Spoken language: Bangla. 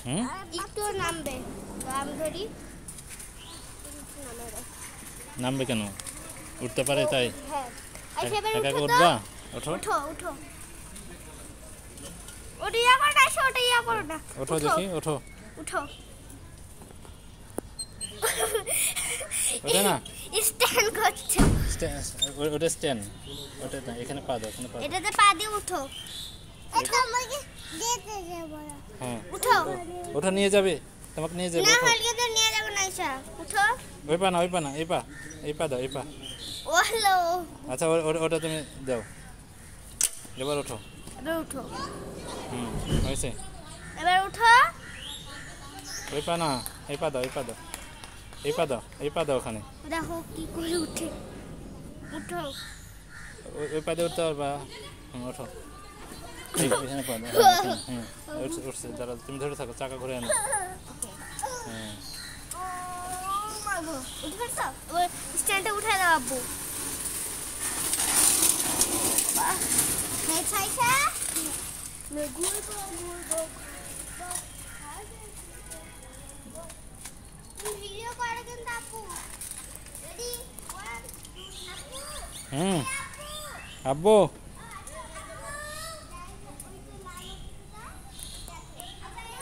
হুম একটু নামবে আমি ধরি নামবে কেন উঠতে পারে তাই হ্যাঁ আচ্ছা এবার একা একা উঠো তো উঠবা ওঠো উঠো উঠো ওটা ইয়া করো না ওটা ইয়া করো না ওঠো দেখি ওঠো উঠো ওঠে না স্ট্যান্ড করছে ওটা স্ট্যান্ড ওটা না এখানে পা দাও এখানে পা দাও এটাতে পা দিয়ে উঠো এটা আমাকে দিতে যাব হ্যাঁ উঠো ওঠো নিয়ে যাবে তোমাকে নিয়ে যাবে না ওঠো হালকা তো নিয়ে যাব না ঈশা উঠো ওই পা না এই পা দাও এই পা ওহলো আচ্ছা ওটা তুমি দাও এবার ওঠো এবার উঠো হয়েছে এবার উঠো ওই পা না এই পা দাও এই পা দাও ওখানে দেখো কি করে উঠে উঠো ওই পা দিয়ে উঠতে পারবা ওঠো এখানে পা দাও উঠছে দাঁড়া তুমি ধরে থাকো চাকা ঘুরে আনো হ্যাঁ উঠে পারছো ওই স্ট্যান্ডে উঠে দাও আব্বু হ্যাঁ ছাইছা ঘুরবো ভিডিও করে কিন্তু আপু রেডি 1 আব্বু